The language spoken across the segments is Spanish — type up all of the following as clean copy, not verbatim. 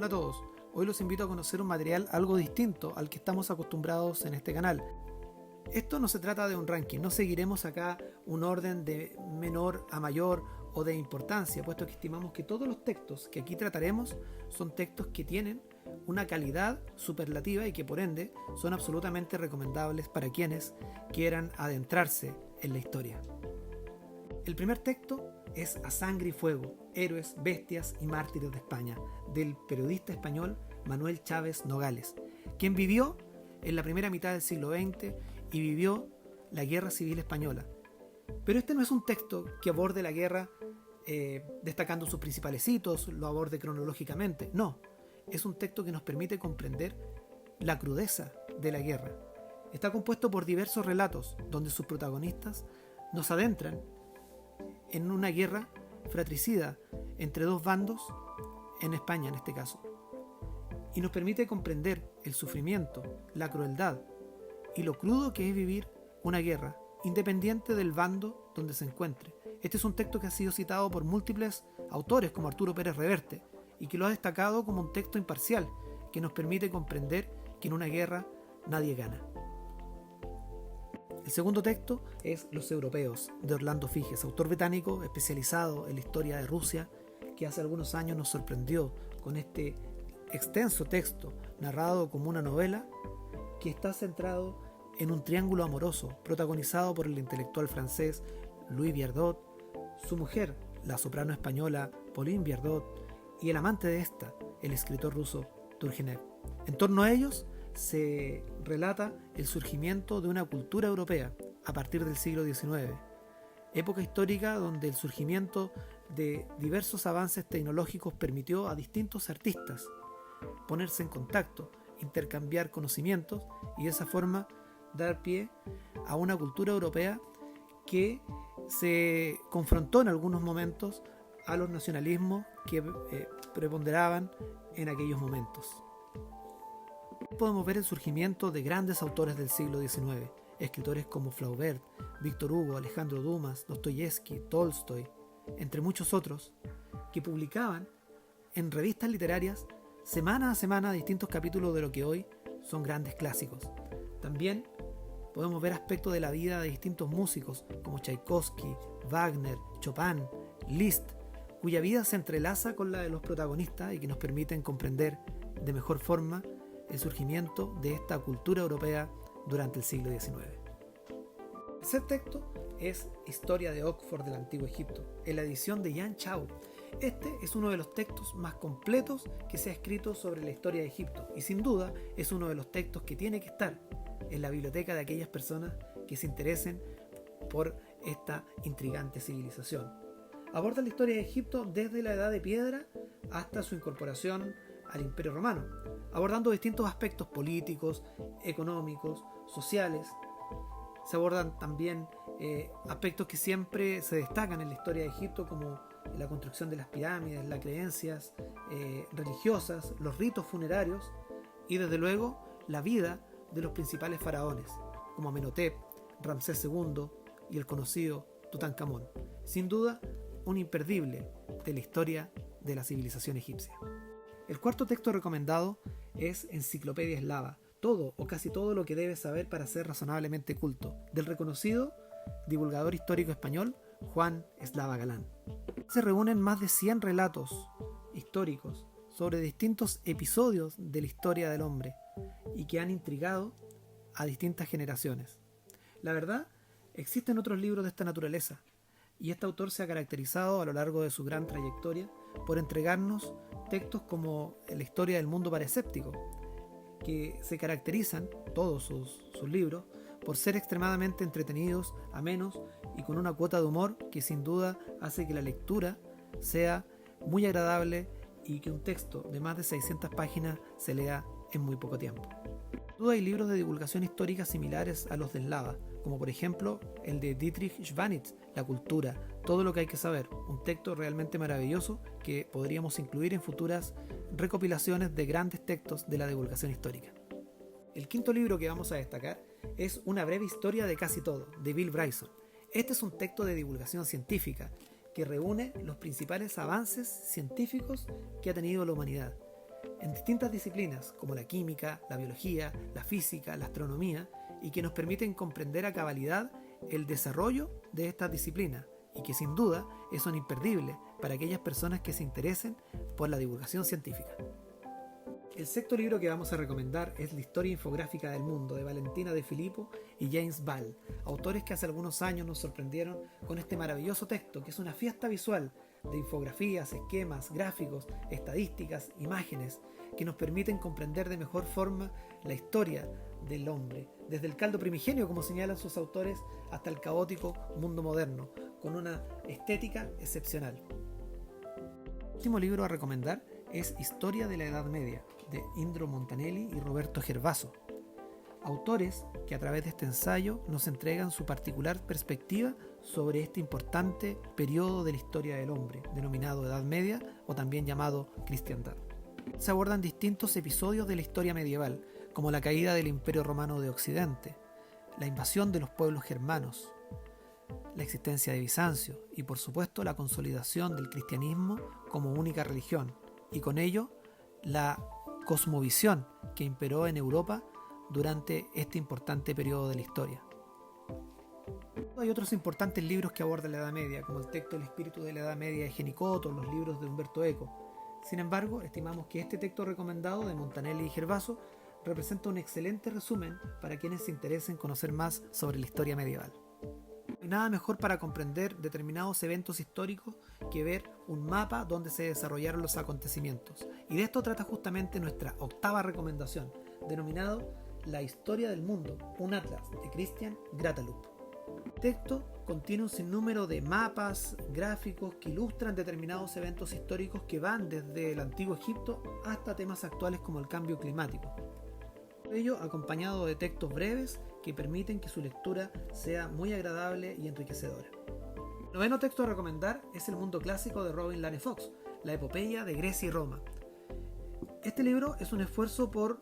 Hola a todos, hoy los invito a conocer un material algo distinto al que estamos acostumbrados en este canal. Esto no se trata de un ranking, no seguiremos acá un orden de menor a mayor o de importancia, puesto que estimamos que todos los textos que aquí trataremos son textos que tienen una calidad superlativa y que por ende son absolutamente recomendables para quienes quieran adentrarse en la historia. El primer texto es A Sangre y Fuego, Héroes, Bestias y Mártires de España, del periodista español Manuel Chávez Nogales, quien vivió en la primera mitad del siglo XX y vivió la Guerra Civil Española. Pero este no es un texto que aborde la guerra destacando sus principales hitos, lo aborde cronológicamente, no. Es un texto que nos permite comprender la crudeza de la guerra. Está compuesto por diversos relatos donde sus protagonistas nos adentran en una guerra fratricida entre dos bandos, en España en este caso, y nos permite comprender el sufrimiento, la crueldad y lo crudo que es vivir una guerra, independiente del bando donde se encuentre. Este es un texto que ha sido citado por múltiples autores como Arturo Pérez Reverte y que lo ha destacado como un texto imparcial que nos permite comprender que en una guerra nadie gana. El segundo texto es Los Europeos, de Orlando Figes, autor británico especializado en la historia de Rusia, que hace algunos años nos sorprendió con este extenso texto narrado como una novela que está centrado en un triángulo amoroso protagonizado por el intelectual francés Louis Viardot, su mujer, la soprano española Pauline Viardot, y el amante de esta, el escritor ruso Turgenev. En torno a ellos se relata el surgimiento de una cultura europea a partir del siglo XIX, época histórica donde el surgimiento de diversos avances tecnológicos permitió a distintos artistas ponerse en contacto, intercambiar conocimientos y de esa forma dar pie a una cultura europea que se confrontó en algunos momentos a los nacionalismos que preponderaban en aquellos momentos. Podemos ver el surgimiento de grandes autores del siglo XIX, escritores como Flaubert, Víctor Hugo, Alejandro Dumas, Dostoyevsky, Tolstoy, entre muchos otros, que publicaban en revistas literarias semana a semana distintos capítulos de lo que hoy son grandes clásicos. También podemos ver aspectos de la vida de distintos músicos como Tchaikovsky, Wagner, Chopin, Liszt, cuya vida se entrelaza con la de los protagonistas y que nos permiten comprender de mejor forma el surgimiento de esta cultura europea durante el siglo XIX. El tercer texto es Historia de Oxford del Antiguo Egipto, en la edición de Yan Chao. Este es uno de los textos más completos que se ha escrito sobre la historia de Egipto y sin duda es uno de los textos que tiene que estar en la biblioteca de aquellas personas que se interesen por esta intrigante civilización. Aborda la historia de Egipto desde la Edad de Piedra hasta su incorporación al Imperio Romano, abordando distintos aspectos políticos, económicos, sociales. Se abordan también aspectos que siempre se destacan en la historia de Egipto, como la construcción de las pirámides, las creencias religiosas, los ritos funerarios y desde luego la vida de los principales faraones, como Amenhotep, Ramsés II y el conocido Tutankamón. Sin duda, un imperdible de la historia de la civilización egipcia. El cuarto texto recomendado es Enciclopedia Eslava, todo o casi todo lo que debes saber para ser razonablemente culto, del reconocido divulgador histórico español Juan Eslava Galán. Se reúnen más de 100 relatos históricos sobre distintos episodios de la historia del hombre y que han intrigado a distintas generaciones. La verdad, existen otros libros de esta naturaleza y este autor se ha caracterizado a lo largo de su gran trayectoria por entregarnos textos como La historia del mundo para escépticos, que se caracterizan, todos sus libros, por ser extremadamente entretenidos, amenos y con una cuota de humor que sin duda hace que la lectura sea muy agradable y que un texto de más de 600 páginas se lea en muy poco tiempo. Sin duda hay libros de divulgación histórica similares a los de Eslava, como por ejemplo el de Dietrich Schwanitz, La cultura, todo lo que hay que saber, un texto realmente maravilloso que podríamos incluir en futuras recopilaciones de grandes textos de la divulgación histórica. El quinto libro que vamos a destacar es Una breve historia de casi todo, de Bill Bryson. Este es un texto de divulgación científica que reúne los principales avances científicos que ha tenido la humanidad. en distintas disciplinas como la química, la biología, la física, la astronomía, y que nos permiten comprender a cabalidad el desarrollo de estas disciplinas y que sin duda son imperdibles para aquellas personas que se interesen por la divulgación científica. El sexto libro que vamos a recomendar es La historia infográfica del mundo, de Valentina De Filippo y James Ball, autores que hace algunos años nos sorprendieron con este maravilloso texto, que es una fiesta visual de infografías, esquemas, gráficos, estadísticas, imágenes, que nos permiten comprender de mejor forma la historia del hombre, desde el caldo primigenio, como señalan sus autores, hasta el caótico mundo moderno, con una estética excepcional. El último libro a recomendar es Historia de la Edad Media, de Indro Montanelli y Roberto Gervaso, autores que a través de este ensayo nos entregan su particular perspectiva sobre este importante periodo de la historia del hombre, denominado Edad Media o también llamado Cristiandad. Se abordan distintos episodios de la historia medieval, como la caída del Imperio Romano de Occidente, la invasión de los pueblos germanos, la existencia de Bizancio y por supuesto la consolidación del cristianismo como única religión, y con ello la cosmovisión que imperó en Europa durante este importante periodo de la historia. Hay otros importantes libros que abordan la Edad Media, como el texto El espíritu de la Edad Media de Genicoto, los libros de Umberto Eco. Sin embargo, estimamos que este texto recomendado de Montanelli y Gervaso representa un excelente resumen para quienes se interesen conocer más sobre la historia medieval. No hay nada mejor para comprender determinados eventos históricos que ver un mapa donde se desarrollaron los acontecimientos. Y de esto trata justamente nuestra octava recomendación, denominado La historia del mundo, un atlas, de Christian Gratalup. El texto contiene un sinnúmero de mapas, gráficos que ilustran determinados eventos históricos que van desde el antiguo Egipto hasta temas actuales como el cambio climático. Todo ello acompañado de textos breves que permiten que su lectura sea muy agradable y enriquecedora. El noveno texto a recomendar es El mundo clásico de Robin Lane Fox, la epopeya de Grecia y Roma. Este libro es un esfuerzo por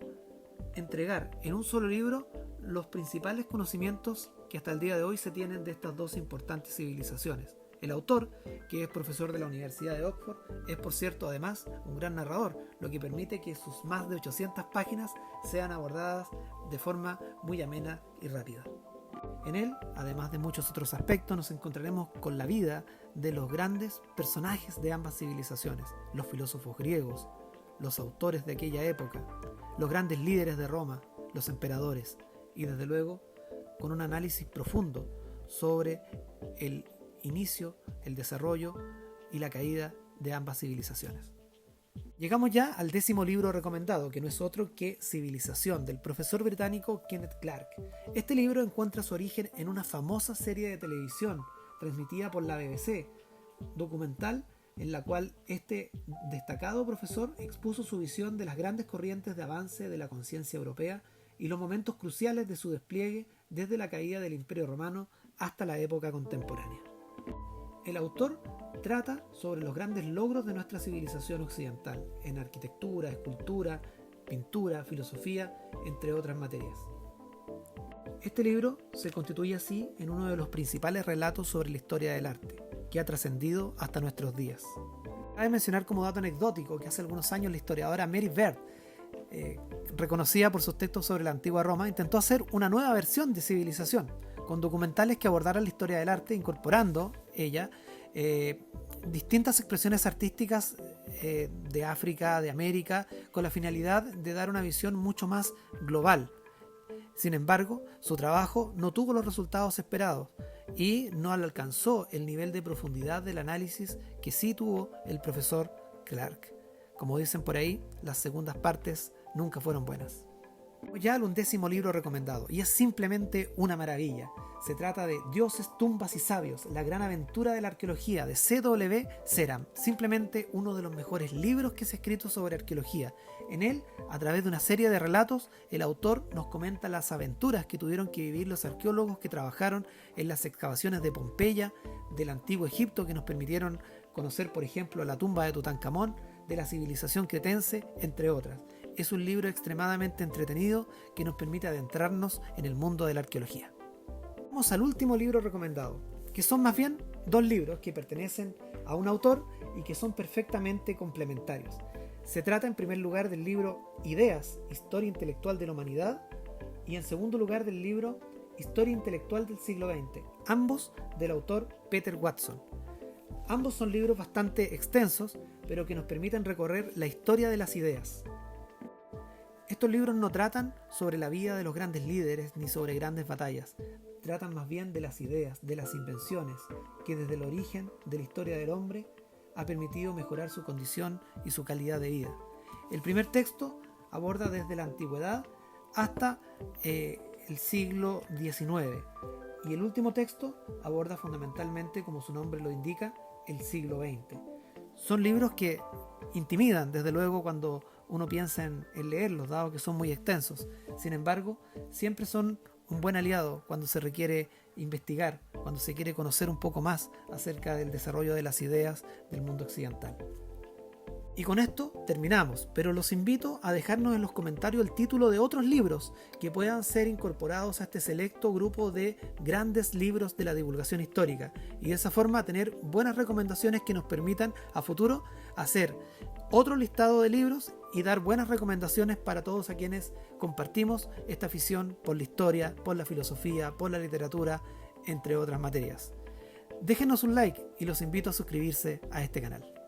entregar en un solo libro los principales conocimientos que hasta el día de hoy se tienen de estas dos importantes civilizaciones. El autor, que es profesor de la Universidad de Oxford, es por cierto además un gran narrador, lo que permite que sus más de 800 páginas sean abordadas de forma muy amena y rápida. En él, además de muchos otros aspectos, nos encontraremos con la vida de los grandes personajes de ambas civilizaciones, los filósofos griegos, los autores de aquella época, los grandes líderes de Roma, los emperadores, y desde luego con un análisis profundo sobre el inicio, el desarrollo y la caída de ambas civilizaciones. Llegamos ya al 10º libro recomendado, que no es otro que Civilización, del profesor británico Kenneth Clark. Este libro encuentra su origen en una famosa serie de televisión transmitida por la BBC, documental en la cual este destacado profesor expuso su visión de las grandes corrientes de avance de la conciencia europea y los momentos cruciales de su despliegue desde la caída del Imperio Romano hasta la época contemporánea. El autor trata sobre los grandes logros de nuestra civilización occidental en arquitectura, escultura, pintura, filosofía, entre otras materias. Este libro se constituye así en uno de los principales relatos sobre la historia del arte, que ha trascendido hasta nuestros días. Cabe mencionar como dato anecdótico que hace algunos años la historiadora Mary Beard, reconocida por sus textos sobre la antigua Roma, intentó hacer una nueva versión de Civilización, con documentales que abordaran la historia del arte, incorporando ella distintas expresiones artísticas de África, de América, con la finalidad de dar una visión mucho más global. Sin embargo, su trabajo no tuvo los resultados esperados y no alcanzó el nivel de profundidad del análisis que sí tuvo el profesor Clark. Como dicen por ahí, las segundas partes nunca fueron buenas. Ya el 11º libro recomendado, y es simplemente una maravilla. Se trata de Dioses, tumbas y sabios, la gran aventura de la arqueología, de C.W. Ceram. Simplemente uno de los mejores libros que se ha escrito sobre arqueología. En él, a través de una serie de relatos, el autor nos comenta las aventuras que tuvieron que vivir los arqueólogos que trabajaron en las excavaciones de Pompeya, del antiguo Egipto, que nos permitieron conocer, por ejemplo, la tumba de Tutankamón, de la civilización cretense, entre otras. Es un libro extremadamente entretenido que nos permite adentrarnos en el mundo de la arqueología. Vamos al último libro recomendado, que son más bien dos libros que pertenecen a un autor y que son perfectamente complementarios. Se trata en primer lugar del libro Ideas, Historia Intelectual de la Humanidad, y en segundo lugar del libro Historia Intelectual del siglo XX, ambos del autor Peter Watson. Ambos son libros bastante extensos, pero que nos permiten recorrer la historia de las ideas. Estos libros no tratan sobre la vida de los grandes líderes ni sobre grandes batallas, tratan más bien de las ideas, de las invenciones, que desde el origen de la historia del hombre ha permitido mejorar su condición y su calidad de vida. El primer texto aborda desde la antigüedad hasta el siglo XIX, y el último texto aborda fundamentalmente, como su nombre lo indica, el siglo XX. Son libros que intimidan, desde luego, cuando uno piensa en leerlos, dado que son muy extensos. Sin embargo, siempre son un buen aliado cuando se requiere investigar, cuando se quiere conocer un poco más acerca del desarrollo de las ideas del mundo occidental. Y con esto terminamos, pero los invito a dejarnos en los comentarios el título de otros libros que puedan ser incorporados a este selecto grupo de grandes libros de la divulgación histórica, y de esa forma tener buenas recomendaciones que nos permitan a futuro hacer otro listado de libros y dar buenas recomendaciones para todos a quienes compartimos esta afición por la historia, por la filosofía, por la literatura, entre otras materias. Déjenos un like y los invito a suscribirse a este canal.